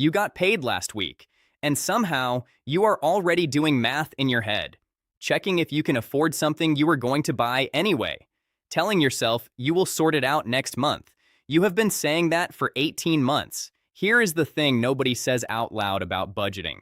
You got paid last week, and somehow you are already doing math in your head, checking if you can afford something you were going to buy anyway, telling yourself you will sort it out next month. You have been saying that for 18 months. Here is the thing nobody says out loud about budgeting.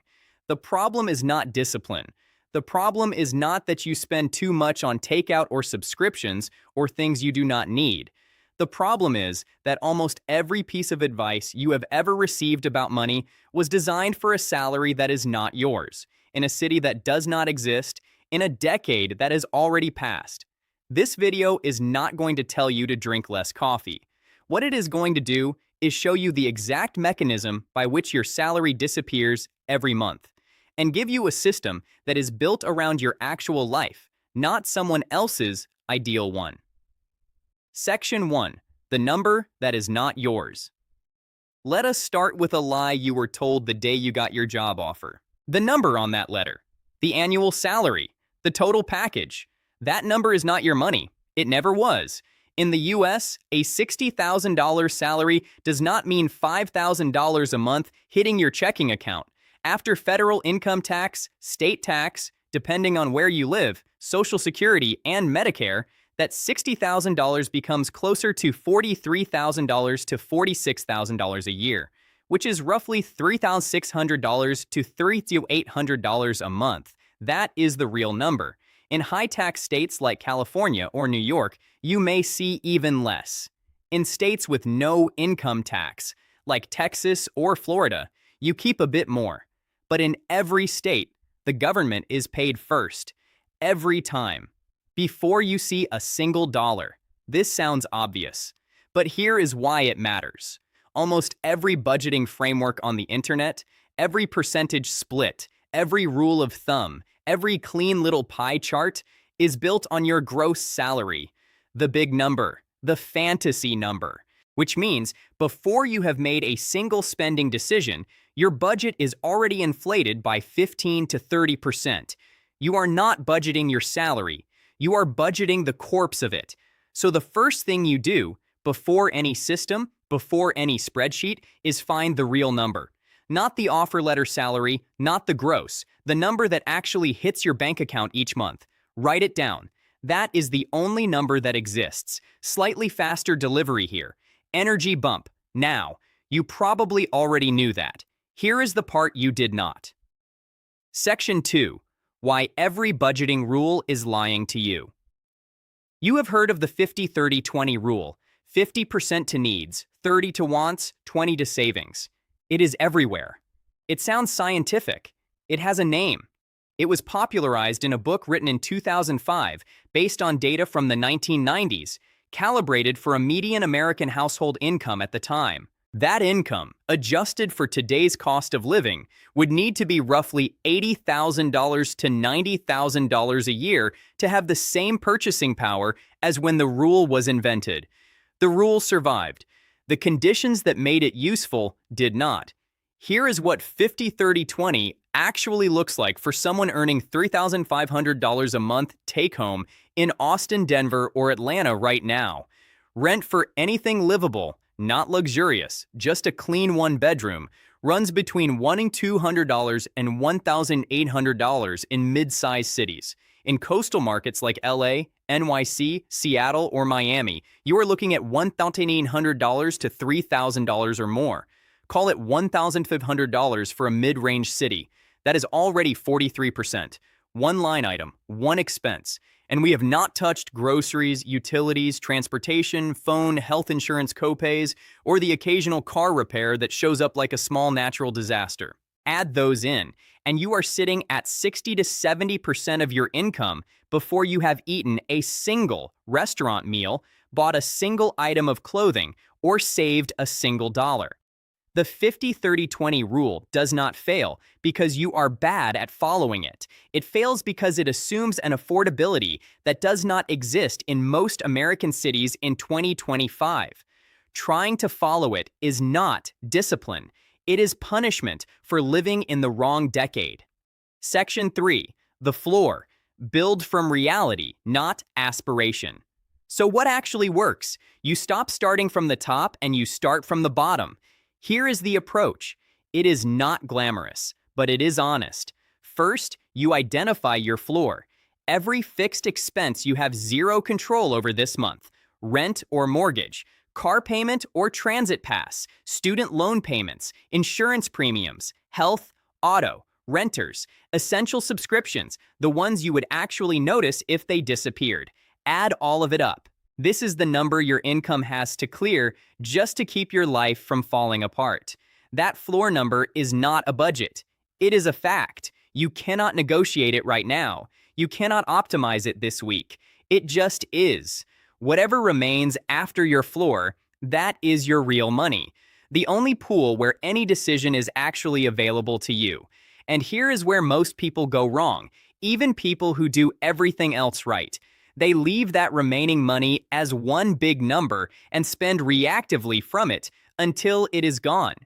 The problem is not discipline. The problem is not that you spend too much on takeout or subscriptions or things you do not need. The problem is that almost every piece of advice you have ever received about money was designed for a salary that is not yours, in a city that does not exist, in a decade that has already passed. This video is not going to tell you to drink less coffee. What it is going to do is show you the exact mechanism by which your salary disappears every month, and give you a system that is built around your actual life, not someone else's ideal one. Section 1. The number that is not yours. Let us start with a lie you were told the day you got your job offer. The number on that letter. The annual salary. The total package. That number is not your money. It never was. In the US, a $60,000 salary does not mean $5,000 a month hitting your checking account. After federal income tax, state tax, depending on where you live, Social Security, and Medicare, that $60,000 becomes closer to $43,000 to $46,000 a year, which is roughly $3,600 to $3,800 a month. That is the real number. In high-tax states like California or New York, you may see even less. In states with no income tax, like Texas or Florida, you keep a bit more. But in every state, the government is paid first, every time, before you see a single dollar. This sounds obvious, but here is why it matters. Almost every budgeting framework on the internet, every percentage split, every rule of thumb, every clean little pie chart is built on your gross salary, the big number, the fantasy number, which means before you have made a single spending decision, your budget is already inflated by 15 to 30%. You are not budgeting your salary. You are budgeting the corpse of it. So the first thing you do, before any system, before any spreadsheet, is find the real number. Not the offer letter salary, not the gross, the number that actually hits your bank account each month. Write it down. That is the only number that exists. Slightly faster delivery here. Energy bump. Now, you probably already knew that. Here is the part you did not. Section 2. Why every budgeting rule is lying to you. You have heard of the 50-30-20 rule. 50% to needs, 30 to wants, 20 to savings. It is everywhere. It sounds scientific. It has a name. It was popularized in a book written in 2005 based on data from the 1990s, calibrated for a median American household income at the time. That income, adjusted for today's cost of living, would need to be roughly $80,000 to $90,000 a year to have the same purchasing power as when the rule was invented. The rule survived. The conditions that made it useful did not. Here is what 50-30-20 actually looks like for someone earning $3,500 a month take-home in Austin, Denver, or Atlanta right now. Rent for anything livable, not luxurious, just a clean one-bedroom, runs between $100 and $200 and $1,800 in mid-sized cities. In coastal markets like LA, NYC, Seattle, or Miami, you are looking at $1,800 to $3,000 or more. Call it $1,500 for a mid-range city. That is already 43%. One line item, one expense. And we have not touched groceries, utilities, transportation, phone, health insurance copays, or the occasional car repair that shows up like a small natural disaster. Add those in, and you are sitting at 60 to 70% of your income before you have eaten a single restaurant meal, bought a single item of clothing, or saved a single dollar. The 50-30-20 rule does not fail because you are bad at following it. It fails because it assumes an affordability that does not exist in most American cities in 2025. Trying to follow it is not discipline. It is punishment for living in the wrong decade. Section 3. The floor. Build from reality, not aspiration. So what actually works? You stop starting from the top and you start from the bottom. Here is the approach. It is not glamorous, but it is honest. First, you identify your floor. Every fixed expense you have zero control over this month: rent or mortgage, car payment or transit pass, student loan payments, insurance premiums, health, auto, renters, essential subscriptions, the ones you would actually notice if they disappeared. Add all of it up. This is the number your income has to clear just to keep your life from falling apart. That floor number is not a budget. It is a fact. You cannot negotiate it right now. You cannot optimize it this week. It just is. Whatever remains after your floor, that is your real money. The only pool where any decision is actually available to you. And here is where most people go wrong, even people who do everything else right. They leave that remaining money as one big number and spend reactively from it until it is gone.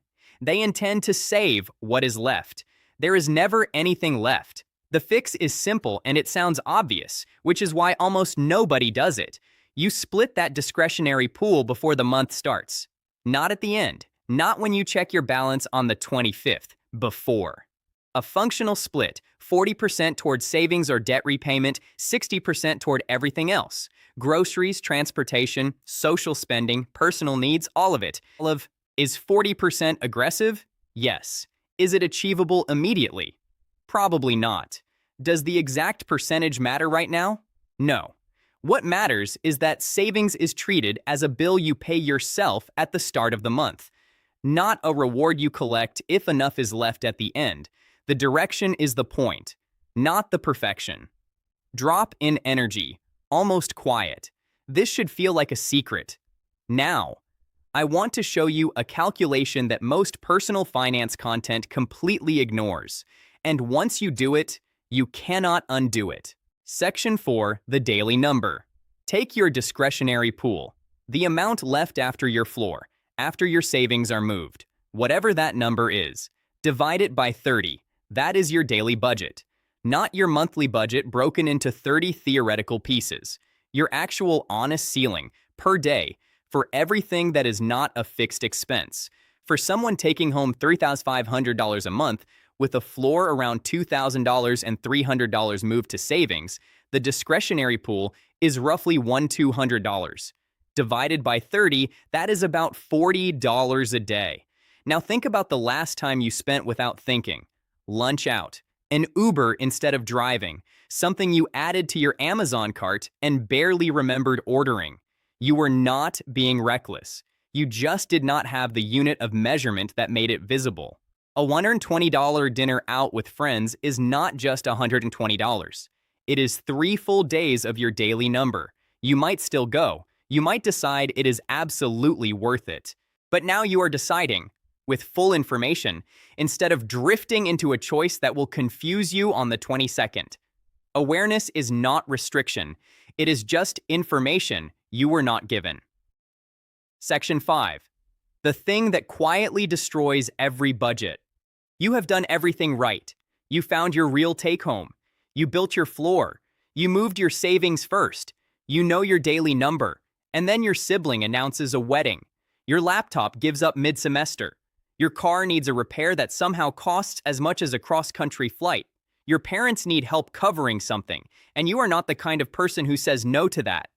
They intend to save what is left. There is never anything left. The fix is simple and it sounds obvious, which is why almost nobody does it. You split that discretionary pool before the month starts. Not at the end. Not when you check your balance on the 25th. Before. A functional split: 40% toward savings or debt repayment, 60% toward everything else. Groceries, transportation, social spending, personal needs, all of it. Is 40% aggressive? Yes. Is it achievable immediately? Probably not. Does the exact percentage matter right now? No. What matters is that savings is treated as a bill you pay yourself at the start of the month, not a reward you collect if enough is left at the end. The direction is the point, not the perfection. Drop in energy, almost quiet. This should feel like a secret. Now, I want to show you a calculation that most personal finance content completely ignores. And once you do it, you cannot undo it. Section 4, the daily number. Take your discretionary pool, the amount left after your floor, after your savings are moved, whatever that number is. Divide it by 30. That is your daily budget. Not your monthly budget broken into 30 theoretical pieces. Your actual honest ceiling, per day, for everything that is not a fixed expense. For someone taking home $3,500 a month, with a floor around $2,000 and $300 moved to savings, the discretionary pool is roughly $1,200. Divided by 30, that is about $40 a day. Now think about the last time you spent without thinking. Lunch out, an Uber instead of driving, something you added to your Amazon cart and barely remembered ordering. You were not being reckless. You just did not have the unit of measurement that made it visible. A $120 dinner out with friends is not just $120. It is 3 full days of your daily number. You might still go. You might decide it is absolutely worth it. But now you are deciding, with full information, instead of drifting into a choice that will confuse you on the 22nd. Awareness is not restriction. It is just information you were not given. Section 5. The thing that quietly destroys every budget. You have done everything right. You found your real take-home. You built your floor. You moved your savings first. You know your daily number. And then your sibling announces a wedding. Your laptop gives up mid-semester. Your car needs a repair that somehow costs as much as a cross-country flight. Your parents need help covering something, and you are not the kind of person who says no to that.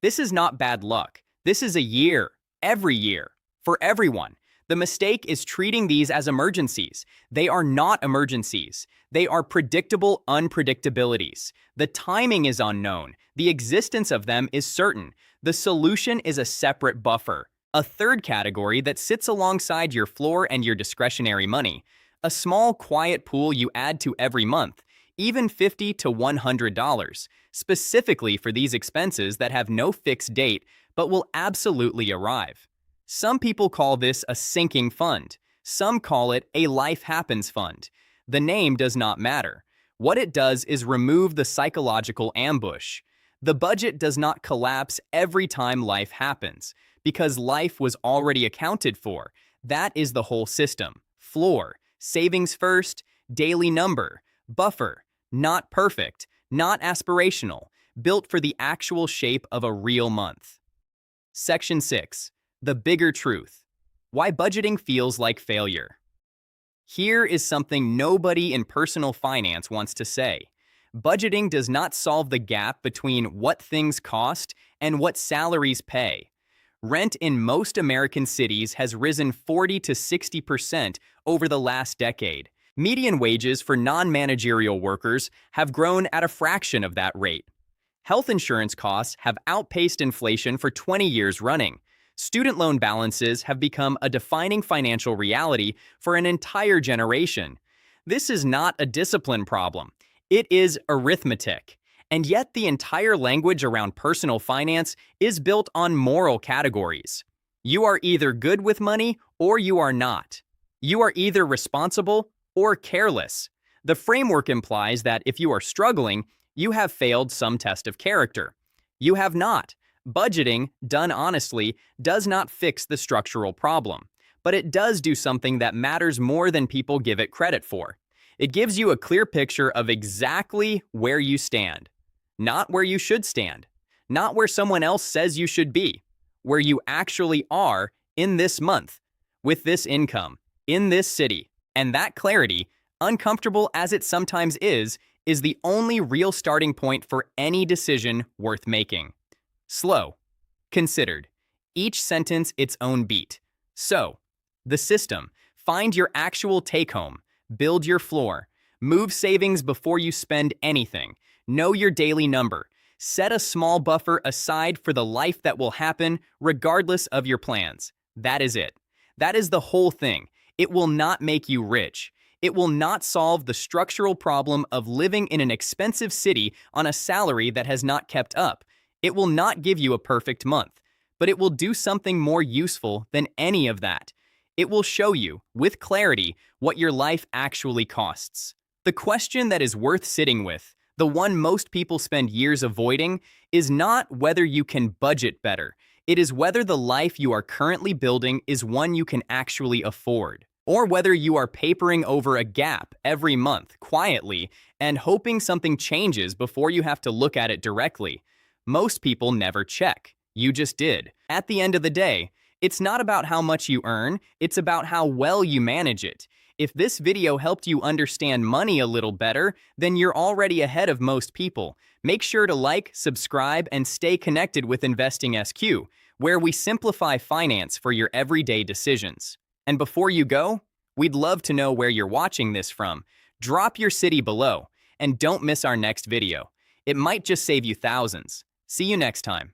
This is not bad luck. This is a year, every year, for everyone. The mistake is treating these as emergencies. They are not emergencies. They are predictable unpredictabilities. The timing is unknown. The existence of them is certain. The solution is a separate buffer. A third category that sits alongside your floor and your discretionary money. A small, quiet pool you add to every month, even $50 to $100, specifically for these expenses that have no fixed date but will absolutely arrive. Some people call this a sinking fund. Some call it a life happens fund. The name does not matter. What it does is remove the psychological ambush. The budget does not collapse every time life happens, because life was already accounted for. That is the whole system. Floor, savings first, daily number, buffer, not perfect, not aspirational, built for the actual shape of a real month. Section 6. The bigger truth. Why budgeting feels like failure. Here is something nobody in personal finance wants to say. Budgeting does not solve the gap between what things cost and what salaries pay. Rent in most American cities has risen 40 to 60% over the last decade. Median wages for non-managerial workers have grown at a fraction of that rate. Health insurance costs have outpaced inflation for 20 years running. Student loan balances have become a defining financial reality for an entire generation. This is not a discipline problem. It is arithmetic. And yet the entire language around personal finance is built on moral categories. You are either good with money or you are not. You are either responsible or careless. The framework implies that if you are struggling, you have failed some test of character. You have not. Budgeting, done honestly, does not fix the structural problem, but it does do something that matters more than people give it credit for. It gives you a clear picture of exactly where you stand. Not where you should stand. Not where someone else says you should be. Where you actually are in this month, with this income, in this city. And that clarity, uncomfortable as it sometimes is the only real starting point for any decision worth making. Slow. Considered. Each sentence its own beat. So, the system. Find your actual take-home. Build your floor. Move savings before you spend anything. Know your daily number. Set a small buffer aside for the life that will happen regardless of your plans. That is it. That is the whole thing. It will not make you rich. It will not solve the structural problem of living in an expensive city on a salary that has not kept up. It will not give you a perfect month, but it will do something more useful than any of that. It will show you, with clarity, what your life actually costs. The question that is worth sitting with, the one most people spend years avoiding, is not whether you can budget better. It is whether the life you are currently building is one you can actually afford. Or whether you are papering over a gap every month, quietly, and hoping something changes before you have to look at it directly. Most people never check. You just did. At the end of the day, it's not about how much you earn, it's about how well you manage it. If this video helped you understand money a little better, then you're already ahead of most people. Make sure to like, subscribe, and stay connected with Investing SQ, where we simplify finance for your everyday decisions. And before you go, we'd love to know where you're watching this from. Drop your city below, and don't miss our next video. It might just save you thousands. See you next time.